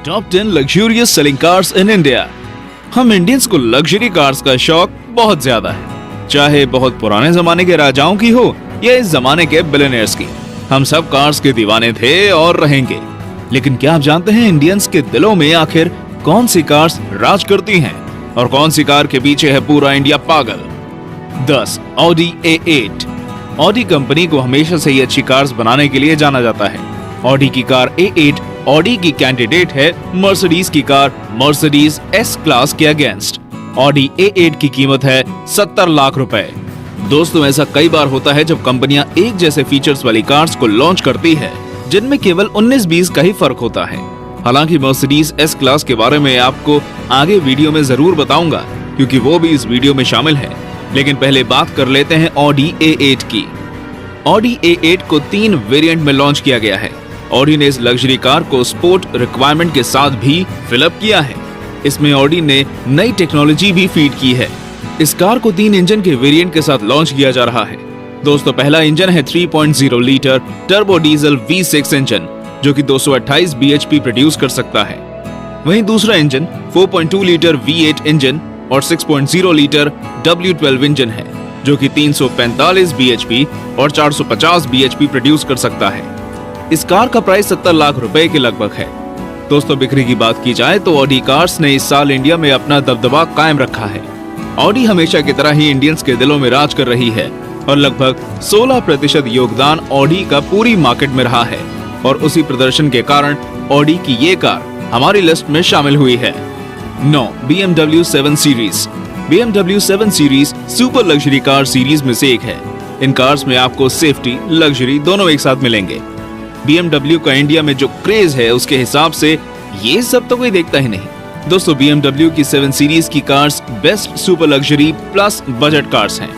Top 10 luxurious selling cars in India. हम Indians को luxury cars का शौक बहुत ज्यादा है, चाहे बहुत पुराने जमाने के राजाओं की हो या इस जमाने के बिलियनियर्स की। हम सब कार्स के दीवाने थे और रहेंगे। लेकिन क्या आप जानते हैं इंडियंस के दिलों में आखिर कौन सी कार्स राज करती हैं और कौन सी कार के पीछे है पूरा इंडिया पागल? 10. Audi A8। ऑडी कंपनी को हमेशा से ही अच्छी कार्स बनाने के लिए जाना जाता है। ऑडी की कार A8 ऑडी की कैंडिडेट है मर्सिडीज की कार मर्सिडीज एस क्लास के अगेंस्ट। ऑडी A8 की कीमत है 70 लाख रुपए। दोस्तों, ऐसा कई बार होता है जब कंपनियां एक जैसे फीचर्स वाली कार्स को लॉन्च करती है जिनमें केवल 19-20 का ही फर्क होता है। हालांकि मर्सिडीज एस क्लास के बारे में आपको आगे वीडियो में जरूर बताऊंगा, क्योंकि वो भी इस वीडियो में शामिल है। लेकिन पहले बात कर लेते हैं ऑडी A8 की। ऑडी A8 को 3 वेरिएंट में लॉन्च किया गया है। ऑडी ने इस लग्जरी कार को स्पोर्ट रिक्वायरमेंट के साथ भी फिलअप किया है। इसमें ऑडी ने नई टेक्नोलॉजी भी फीड की है। इस कार को 3 इंजन के वेरिएंट के साथ लॉन्च किया जा रहा है। दोस्तों, पहला इंजन है 3.0 litre turbo diesel V6 engine, जो कि 228 bhp प्रोड्यूस कर सकता है। वहीं दूसरा इंजन 4.2 लीटर V8 इंजन और 6.0 लीटर W12 इंजन है, जो कि 345 bhp और 450 bhp प्रोड्यूस कर सकता है। इस कार का प्राइस 70 लाख रुपए के लगभग है। दोस्तों, बिक्री की बात की जाए तो ऑडी कार्स ने इस साल इंडिया में अपना दबदबा कायम रखा है। ऑडी हमेशा की तरह ही इंडियंस के दिलों में राज कर रही है और लगभग 16% योगदान ऑडी का पूरी मार्केट में रहा है, और उसी प्रदर्शन के कारण ऑडी की ये कार हमारी लिस्ट में शामिल हुई है। 9. BMW 7 series. BMW 7 series super luxury car series में से एक है। इन कार्स में आपको सेफ्टी, लग्जरी दोनों एक साथ मिलेंगे। BMW का इंडिया में जो क्रेज है उसके हिसाब से ये सब तो कोई देखता ही नहीं। दोस्तों, BMW की 7 सीरीज की cars best super luxury plus budget cars हैं।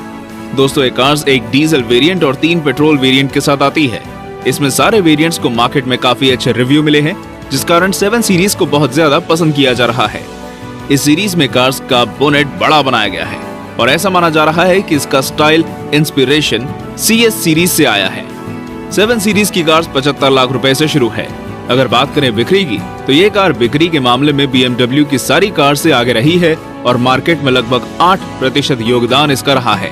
दोस्तों, ये कार्स एक डीजल वेरिएंट और 3 पेट्रोल वेरिएंट के साथ आती है। इसमें सारे वेरिएंट्स को मार्केट में काफी अच्छे रिव्यू मिले हैं, जिस कारण 7 सीरीज को बहुत ज्यादा पसंद किया जा रहा है। इस सीरीज में कार्स का बोनेट बड़ा बनाया गया है और ऐसा माना जा रहा है कि इसका स्टाइल इंस्पिरेशन CS सीरीज से आया है। 7 सीरीज की कार्स 75 लाख रुपए से शुरू है। अगर बात करें बिक्री की, तो ये कार बिक्री के मामले में BMW की सारी कार से आगे रही है और मार्केट में लगभग 8% योगदान इसका रहा है।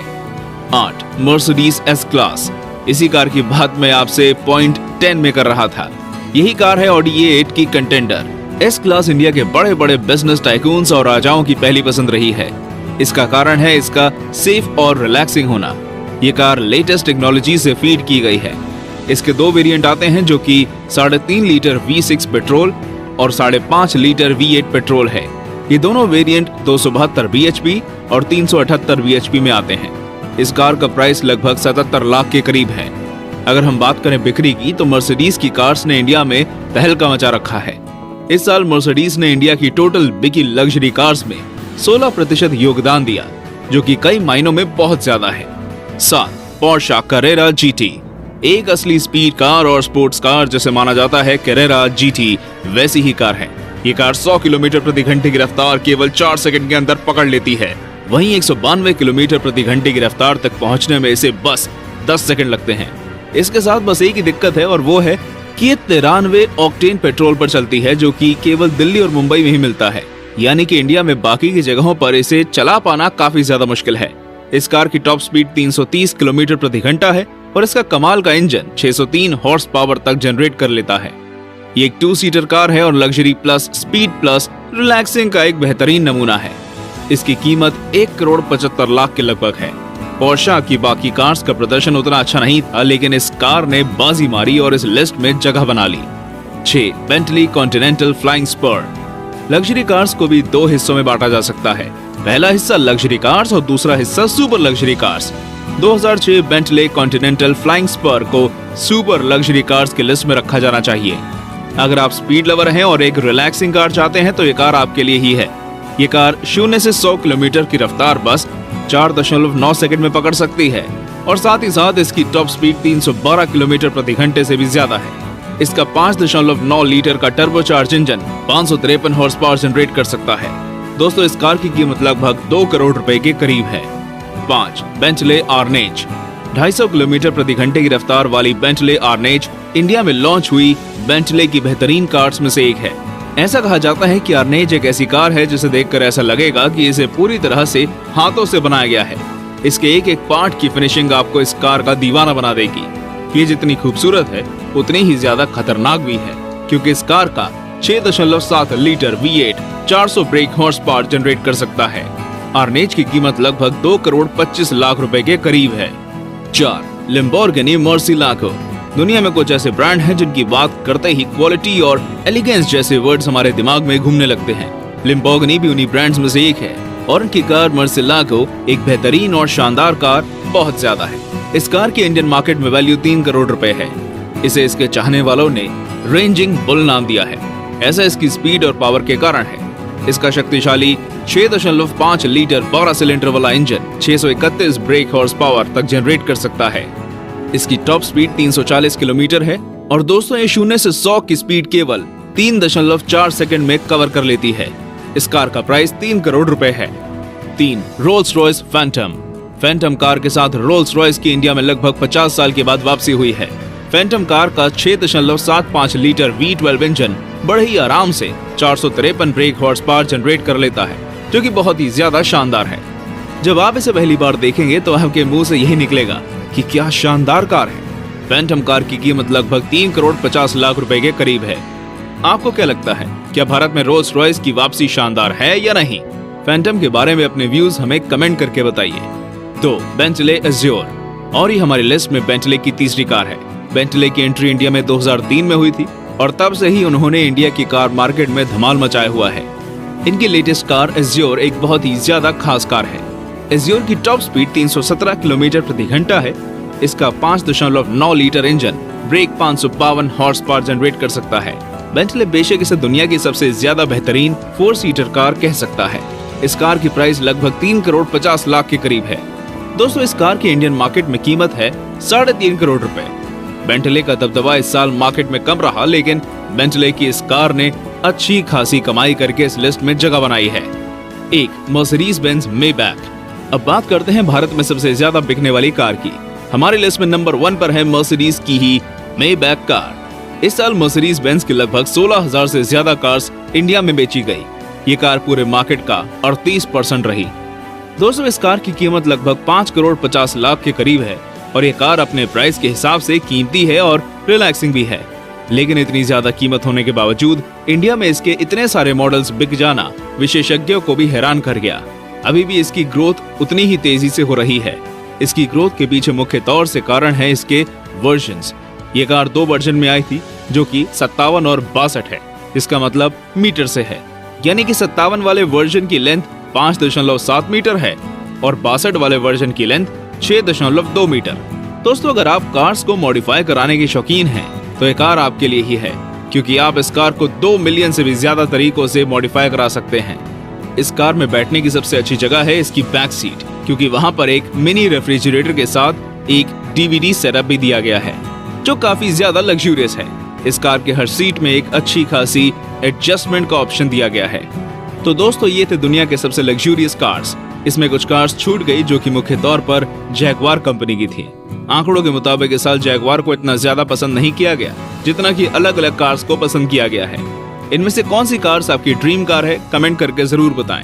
8. Mercedes S class. इसी कार की बात मैं आपसे पॉइंट 10 में कर रहा था। यही कार है ऑडी A8 की कंटेंडर। एस क्लास इंडिया के बड़े बड़े बिजनेस टाइकून्स और राजाओं की पहली पसंद रही है। इसका कारण है इसका सेफ और रिलैक्सिंग होना। ये कार लेटेस्ट टेक्नोलॉजी से फीड की गई है। इसके 2 वेरिएंट आते हैं, जो कि 3.5 लीटर V6 पेट्रोल और 5.5 लीटर V8 पेट्रोल है। ये दोनों वेरिएंट 272 bhp और 378 bhp में आते हैं। इस कार का प्राइस लगभग 77 लाख के करीब है। अगर हम बात करें बिक्री की, तो मर्सिडीज की कार्स ने इंडिया में तहलका मचा रखा है। इस साल मर्सिडीज ने इंडिया की टोटल बिकी लग्जरी कार्स में 16% योगदान दिया, जो कि कई मायनों में बहुत ज्यादा है। 7. Portia Carrara GT। एक असली स्पीड कार और स्पोर्ट्स कार जिसे माना जाता है कैरेरा GT, वैसी ही कार है। ये कार 100 किलोमीटर प्रति घंटे की रफ्तार केवल 4 सेकंड के अंदर पकड़ लेती है। वहीं 192 किलोमीटर प्रति घंटे की रफ्तार तक पहुंचने में इसे बस 10 सेकंड लगते हैं। इसके साथ बस एक ही दिक्कत है, और वो है कि ये 93 ऑक्टेन पेट्रोल पर चलती है, जो कि केवल दिल्ली और मुंबई में ही मिलता है। यानी कि इंडिया में बाकी की जगहों पर इसे चला पाना काफी ज्यादा मुश्किल है। इस कार की टॉप स्पीड 330 किलोमीटर प्रति घंटा है और इसका कमाल का इंजन 603 हॉर्स पावर तक जनरेट कर लेता है। ये एक 2 सीटर कार है और luxury plus speed plus relaxing का एक बेहतरीन नमूना है। इसकी कीमत 1,75 लाख के लगभग है। पोर्शा की बाकी कार्स का प्रदर्शन उतना अच्छा नहीं था, लेकिन इस कार ने बाजी मारी और इस लिस्ट में जगह बना ली। 6. Bentley Continental Flying Spur. Luxury cars को भी 2 हिस्सों में बांटा जा सकता है। पहला हिस्सा लग्जरी कार्स और दूसरा हिस्सा super luxury cars. 2006 Bentley Continental Flying Spur को सुपर लग्जरी कार्स की लिस्ट में रखा जाना चाहिए। अगर आप स्पीड लवर हैं और एक रिलैक्सिंग कार चाहते हैं तो ये कार आपके लिए ही है। ये कार 0 से 100 किलोमीटर की रफ्तार बस 4.9 सेकंड में पकड़ सकती है, और साथ ही साथ इसकी टॉप स्पीड 312 किलोमीटर प्रति घंटे से भी ज्यादा है। इसका 5.9 लीटर का turbocharge engine 553 horse power generate कर सकता है। दोस्तों, इस कार की कीमत लगभग 2 करोड़ रुपए के करीब है। 5. बेंटले आर्नेज। 250 किलोमीटर प्रति घंटे की रफ्तार वाली बेंटले आर्नेज इंडिया में लॉन्च हुई बेंटले की बेहतरीन कार्स में से एक है। ऐसा कहा जाता है कि आर्नेज एक ऐसी कार है जिसे देखकर ऐसा लगेगा कि इसे पूरी तरह से हाथों से बनाया गया है। इसके एक एक पार्ट की फिनिशिंग आपको इस कार का दीवाना बना देगी। ये जितनी खूबसूरत है उतनी ही ज्यादा खतरनाक भी है, क्योंकि इस कार का 6.7 litre V8 400 break horse power generate कर सकता है। आर्नेज की कीमत लगभग 2 करोड़ 25 लाख रुपए के करीब है। 4. लैम्बोर्गिनी मुर्सिलागो। दुनिया में कुछ ऐसे ब्रांड हैं जिनकी बात करते ही क्वालिटी और एलिगेंस जैसे वर्ड्स हमारे दिमाग में घूमने लगते हैं। लैम्बोर्गिनी भी उन्हीं ब्रांड्स में से एक है और उनकी कार मुर्सिलागो एक बेहतरीन और शानदार कार बहुत ज्यादा है। इस कार की इंडियन मार्केट में वैल्यू 3 करोड़ रुपए है। इसे इसके चाहने वालों ने रेंजिंग बुल नाम दिया है। ऐसा इसकी स्पीड और पावर के कारण है। इसका शक्तिशाली 6.5 लीटर 12 सिलेंडर वाला इंजन 631 ब्रेक हॉर्स पावर तक जनरेट कर सकता है। इसकी टॉप स्पीड 340 किलोमीटर है और दोस्तों ये 0 से 100 की स्पीड केवल 3.4 सेकंड में कवर कर लेती है। इस कार का प्राइस 3 करोड़ रुपए है। 3. Rolls Royce Phantom. Phantom car के साथ रोल्स रॉयस की इंडिया में लगभग 50 साल के बाद वापसी हुई है। फैंटम कार का 6.75 लीटर V12 इंजन बड़े ही आराम से 453 ब्रेक हॉर्स पावर जनरेट कर लेता है, जो कि बहुत ही ज्यादा शानदार है। जब आप इसे पहली बार देखेंगे तो आपके मुंह से यही निकलेगा कि क्या शानदार कार है। फैंटम कार की कीमत लगभग 3 करोड़ 50 लाख रुपए के करीब है। आपको क्या लगता है, क्या भारत में रोल्स रॉयस की वापसी शानदार है या नहीं? फैंटम के बारे में अपने व्यूज हमें कमेंट करके बताइए। तो बेंटले एज्योर, और ये हमारी लिस्ट में बेंटले की तीसरी कार है। बेंटले की एंट्री इंडिया में 2003 में हुई थी और तब से ही उन्होंने इंडिया की कार मार्केट में धमाल मचाया हुआ है। इनकी लेटेस्ट कार एज्योर एक बहुत ही ज्यादा खास कार है। एज्योर की टॉप स्पीड 317 किलोमीटर प्रति घंटा है। इसका 5.9 litre engine brake 552 horse power generate कर सकता है। बेंटले बेशक इसे दुनिया की सबसे ज्यादा बेहतरीन 4 सीटर कार कह सकता है। इस कार की प्राइस लगभग 3 करोड़ 50 लाख के करीब है। दोस्तों इस कार की इंडियन मार्केट में कीमत है 3.5 करोड़ रुपए। बेंटले का दबदबा इस साल मार्केट में कम रहा, लेकिन बेंटले की इस कार ने अच्छी खासी कमाई करके इस लिस्ट में जगह बनाई है। 1. Mercedes Benz Maybach. अब बात करते हैं भारत में सबसे ज्यादा बिकने वाली कार की। हमारी लिस्ट में नंबर 1 पर है मर्सिडीज की ही मेबैक कार। इस साल मर्सिडीज बेंज की लगभग 16,000 से ज्यादा कार्स इंडिया में बेची गई। ये कार पूरे मार्केट का 38% रही। दोस्तों इस कार की कीमत लगभग 5 करोड़ 50 लाख के करीब है और ये कार अपने प्राइस के हिसाब से कीमती है और रिलैक्सिंग भी है। लेकिन इतनी ज्यादा कीमत होने के बावजूद इंडिया में इसके इतने सारे मॉडल्स बिक जाना विशेषज्ञों को भी हैरान कर गया। अभी भी इसकी ग्रोथ उतनी ही तेजी से हो रही है। इसकी ग्रोथ के पीछे मुख्य तौर से कारण है इसके वर्जन्स। ये कार 2 वर्जन में आई थी, जो कि 57 और 62 है। इसका मतलब मीटर से है, यानी कि 57 वाले वर्जन की लेंथ 5.7 मीटर है और 62 वाले वर्जन की लेंथ 6.2 मीटर। दोस्तों अगर आप कार्स को मॉडिफाई कराने के शौकीन हैं तो ये कार आपके लिए ही है, क्योंकि आप इस कार को 2 मिलियन से भी ज्यादा तरीकों से मॉडिफाई करा सकते हैं। इस कार में बैठने की सबसे अच्छी जगह है इसकी बैक सीट, क्योंकि वहां पर एक मिनी रेफ्रिजरेटर के साथ एक DVD सेटअप भी दिया गया है, जो काफी ज्यादा लग्जूरियस है। इस कार के हर सीट में एक अच्छी खासी एडजस्टमेंट का ऑप्शन दिया गया है। तो दोस्तों ये थे दुनिया के सबसे लग्जूरियस कार्स। इसमें कुछ कार्स छूट गई जो कि मुख्य तौर पर जैगवार कंपनी की थी। आंकड़ों के मुताबिक इस साल जैगवार को इतना ज्यादा पसंद नहीं किया गया जितना कि अलग अलग कार्स को पसंद किया गया है। इनमें से कौन सी कार्स आपकी ड्रीम कार है, कमेंट करके जरूर बताएं।